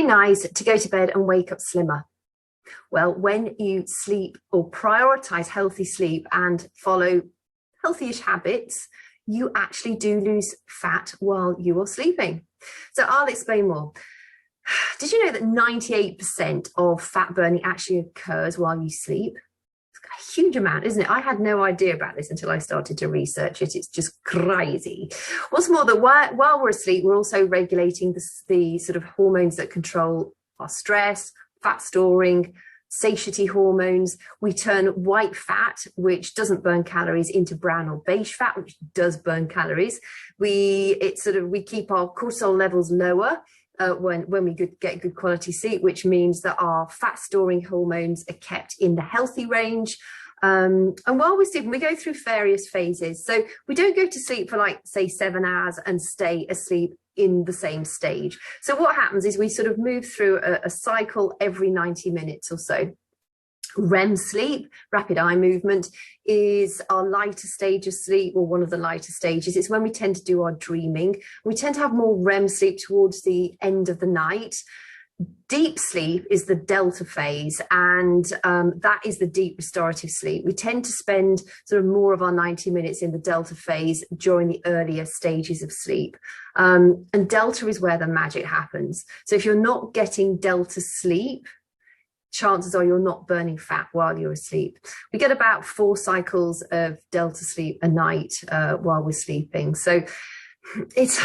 nice to go to bed and wake up slimmer. Well, when you sleep or prioritize healthy sleep and follow healthy-ish habits, you actually do lose fat while you are sleeping. So I'll explain more. Did you know that 98% of fat burning actually occurs while you sleep? It's a huge amount, isn't it? I had no idea about this until I started to research it. It's just crazy. What's more, that while we're asleep, we're also regulating the sort of hormones that control our stress, fat storing, satiety hormones. We turn white fat, which doesn't burn calories, into brown or beige fat, which does burn calories. We keep our cortisol levels lower when we get good quality sleep, which means that our fat storing hormones are kept in the healthy range. And while we're sleeping, we go through various phases. So we don't go to sleep for, like, say, 7 hours and stay asleep in the same stage. So what happens is we sort of move through a cycle every 90 minutes or so. REM sleep, rapid eye movement, is our lighter stage of sleep, or one of the lighter stages. It's when we tend to do our dreaming. We tend to have more REM sleep towards the end of the night. Deep sleep is the delta phase, and that is the deep restorative sleep. We tend to spend sort of more of our 90 minutes in the delta phase during the earlier stages of sleep. And delta is where the magic happens. So if you're not getting delta sleep, chances are you're not burning fat while you're asleep. We get about 4 cycles of delta sleep a night while we're sleeping. So it's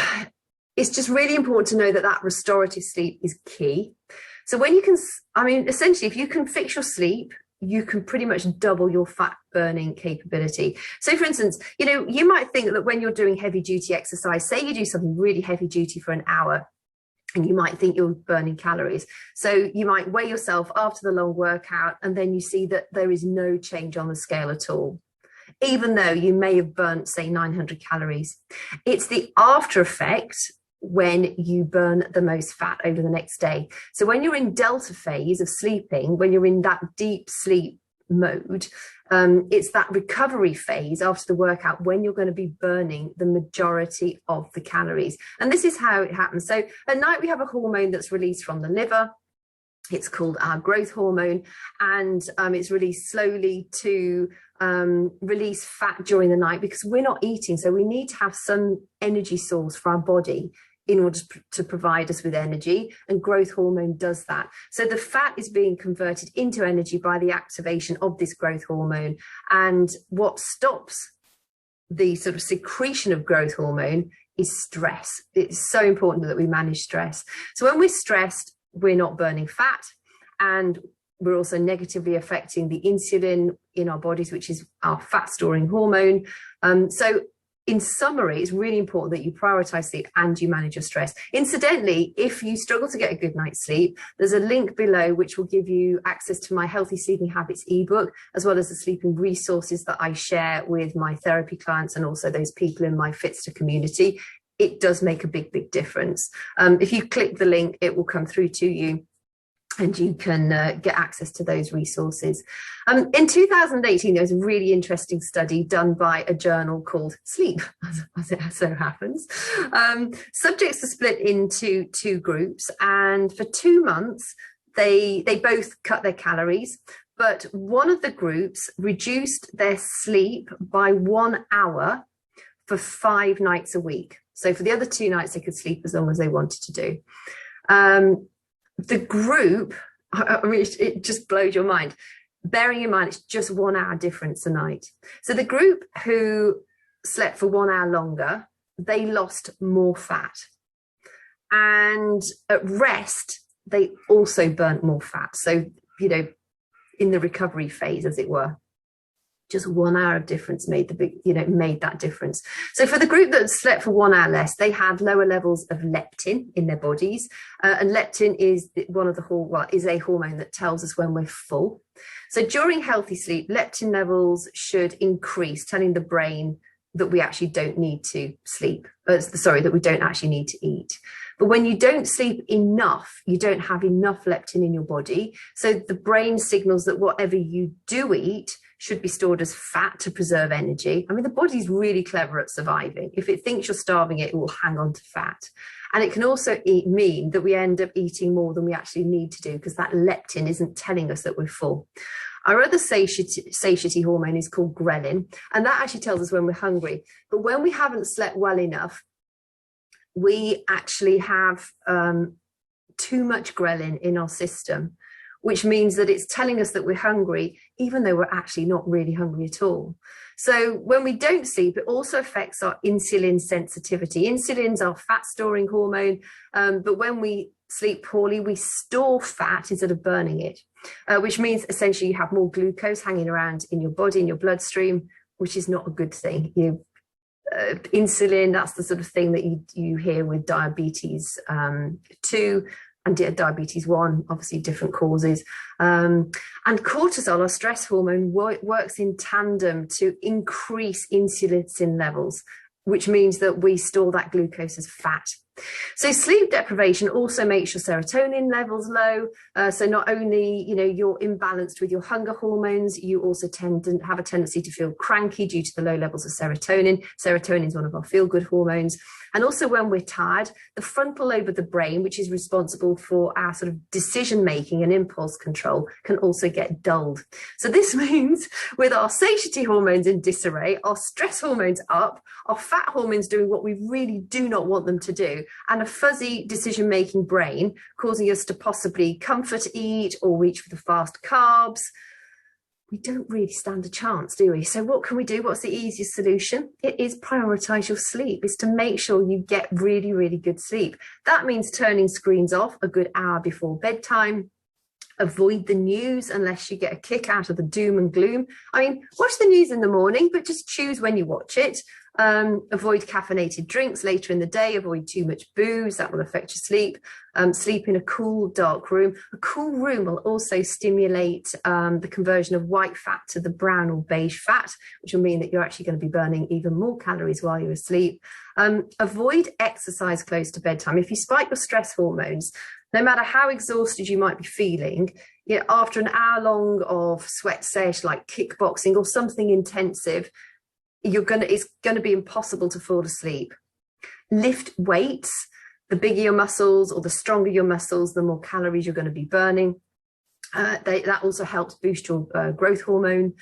just really important to know that restorative sleep is key. So when you can, essentially, if you can fix your sleep, you can pretty much double your fat burning capability. So for instance, you might think that when you're doing heavy duty exercise, say you do something really heavy duty for an hour, and you might think you're burning calories. So you might weigh yourself after the long workout, and then you see that there is no change on the scale at all, even though you may have burnt, say, 900 calories. It's the after effect when you burn the most fat over the next day. So when you're in delta phase of sleeping, when you're in that deep sleep mode, it's that recovery phase after the workout when you're going to be burning the majority of the calories. And this is how it happens. So at night we have a hormone that's released from the liver. It's called our growth hormone, and it's released slowly to release fat during the night, because we're not eating. So we need to have some energy source for our body in order to provide us with energy, and growth hormone does that. So the fat is being converted into energy by the activation of this growth hormone. And what stops the sort of secretion of growth hormone is stress. It's so important that we manage stress. So when we're stressed, we're not burning fat, and we're also negatively affecting the insulin in our bodies, which is our fat storing hormone. So in summary, it's really important that you prioritize sleep and you manage your stress. Incidentally, if you struggle to get a good night's sleep, there's a link below which will give you access to my Healthy Sleeping Habits ebook, as well as the sleeping resources that I share with my therapy clients and also those people in my Fitster community. It does make a big, big difference. If you click the link, it will come through to you, and you can get access to those resources. In 2018, there was a really interesting study done by a journal called Sleep, as it so happens. Subjects are split into 2 groups, and for 2 months, they both cut their calories, but one of the groups reduced their sleep by 1 hour for 5 nights a week. So for the other 2 nights, they could sleep as long as they wanted to do. The group, it just blows your mind. Bearing in mind, it's just 1 hour difference a night. So the group who slept for 1 hour longer, they lost more fat. And at rest, they also burnt more fat. So, in the recovery phase, as it were. Just 1 hour of difference made that difference. So for the group that slept for 1 hour less, they had lower levels of leptin in their bodies, and leptin is is a hormone that tells us when we're full. So during healthy sleep, leptin levels should increase, telling the brain that we actually don't need to sleep. That we don't actually need to eat. But when you don't sleep enough, you don't have enough leptin in your body. So the brain signals that whatever you do eat should be stored as fat to preserve energy. The body's really clever at surviving. If it thinks you're starving it, will hang on to fat. And it can also mean that we end up eating more than we actually need to do, because that leptin isn't telling us that we're full. Our other satiety hormone is called ghrelin, and that actually tells us when we're hungry. But when we haven't slept well enough, we actually have too much ghrelin in our system, which means that it's telling us that we're hungry, even though we're actually not really hungry at all. So when we don't sleep, it also affects our insulin sensitivity. Insulin's our fat storing hormone, but when we sleep poorly, we store fat instead of burning it, which means essentially you have more glucose hanging around in your body, in your bloodstream, which is not a good thing. Insulin, that's the sort of thing that you hear with diabetes 2 and diabetes 1, obviously different causes. And cortisol, our stress hormone, works in tandem to increase insulin levels, which means that we store that glucose as fat. So sleep deprivation also makes your serotonin levels low. So not only, you're imbalanced with your hunger hormones, you also tend to have a tendency to feel cranky due to the low levels of serotonin. Serotonin is one of our feel-good hormones. And also when we're tired, the frontal lobe of the brain, which is responsible for our sort of decision-making and impulse control, can also get dulled. So this means with our satiety hormones in disarray, our stress hormones up, our fat hormones doing what we really do not want them to do, and a fuzzy decision-making brain causing us to possibly comfort eat or reach for the fast carbs, we don't really stand a chance, do we? So what can we do? What's the easiest solution? It is prioritize your sleep. It's to make sure you get really, really good sleep. That means turning screens off a good hour before bedtime. Avoid the news unless you get a kick out of the doom and gloom. I mean, watch the news in the morning, but just choose when you watch it. Avoid caffeinated drinks later in the day. Avoid too much booze. That will affect your sleep. Sleep in a cool, dark room. A cool room will also stimulate the conversion of white fat to the brown or beige fat, which will mean that you're actually going to be burning even more calories while you're asleep. Avoid exercise close to bedtime. If you spike your stress hormones, no matter how exhausted you might be feeling, after an hour long of sweat sesh like kickboxing or something intensive, it's going to be impossible to fall asleep. Lift weights. The bigger your muscles or the stronger your muscles, the more calories you're going to be burning. That also helps boost your growth hormone.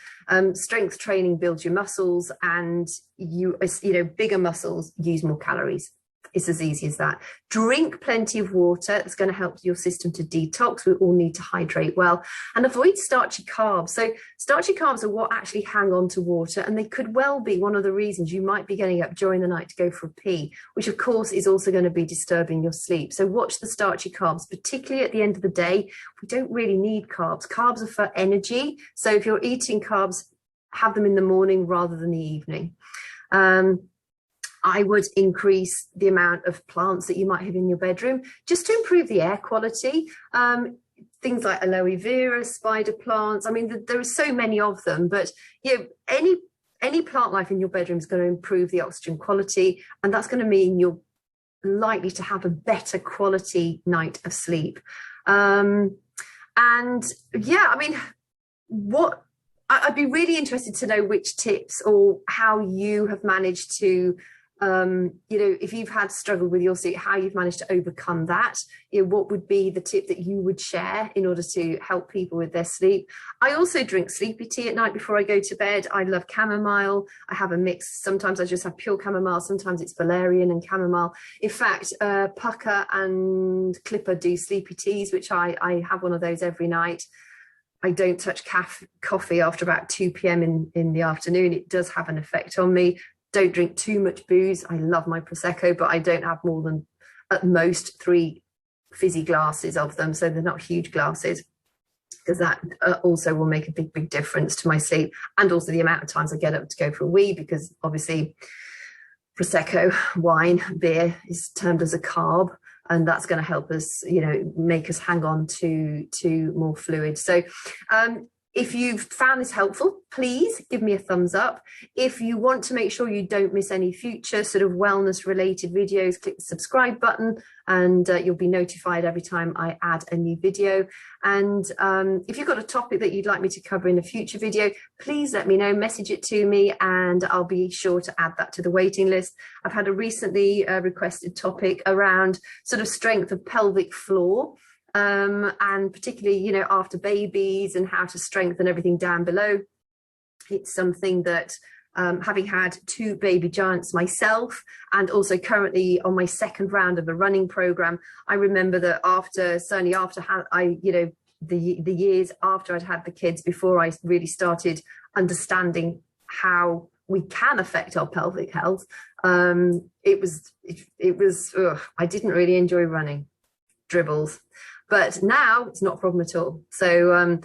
Strength training builds your muscles, and bigger muscles use more calories. It's as easy as that. Drink plenty of water. It's going to help your system to detox. We all need to hydrate well, and avoid starchy carbs. So starchy carbs are what actually hang on to water, and they could well be one of the reasons you might be getting up during the night to go for a pee, which of course is also going to be disturbing your sleep. So watch the starchy carbs, particularly at the end of the day. We don't really need carbs. Carbs are for energy. So if you're eating carbs, have them in the morning rather than the evening. I would increase the amount of plants that you might have in your bedroom just to improve the air quality. Things like aloe vera, spider plants. I mean, there are so many of them, but any plant life in your bedroom is going to improve the oxygen quality, and that's going to mean you're likely to have a better quality night of sleep. I'd be really interested to know which tips or how you have managed to if you've had struggle with your sleep, how you've managed to overcome that. What would be the tip that you would share in order to help people with their sleep? I also drink sleepy tea at night before I go to bed. I love chamomile. I have a mix. Sometimes I just have pure chamomile. Sometimes it's valerian and chamomile. In fact, Pucker and Clipper do sleepy teas, which I have one of those every night. I don't touch coffee after about 2 p.m. in the afternoon. It does have an effect on me. Don't drink too much booze. I love my Prosecco, but I don't have more than at most 3 fizzy glasses of them. So they're not huge glasses, because that also will make a big, big difference to my sleep. And also the amount of times I get up to go for a wee, because obviously Prosecco, wine, beer is termed as a carb. And that's going to help us, make us hang on to more fluid. So If you've found this helpful, please give me a thumbs up. If you want to make sure you don't miss any future sort of wellness related videos, click the subscribe button and you'll be notified every time I add a new video. And if you've got a topic that you'd like me to cover in a future video, please let me know, message it to me and I'll be sure to add that to the waiting list. I've had a recently requested topic around sort of strength of pelvic floor. And particularly, you know, after babies and how to strengthen everything down below. It's something that having had 2 baby giants myself and also currently on my 2nd round of a running program, I remember that certainly after the years after I'd had the kids, before I really started understanding how we can affect our pelvic health, I didn't really enjoy running, dribbles. But now it's not a problem at all. So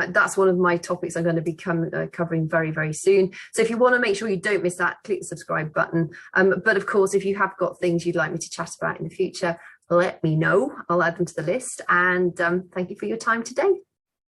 that's one of my topics I'm going to be covering very, very soon. So if you want to make sure you don't miss that, click the subscribe button. But of course, if you have got things you'd like me to chat about in the future, let me know. I'll add them to the list. And thank you for your time today.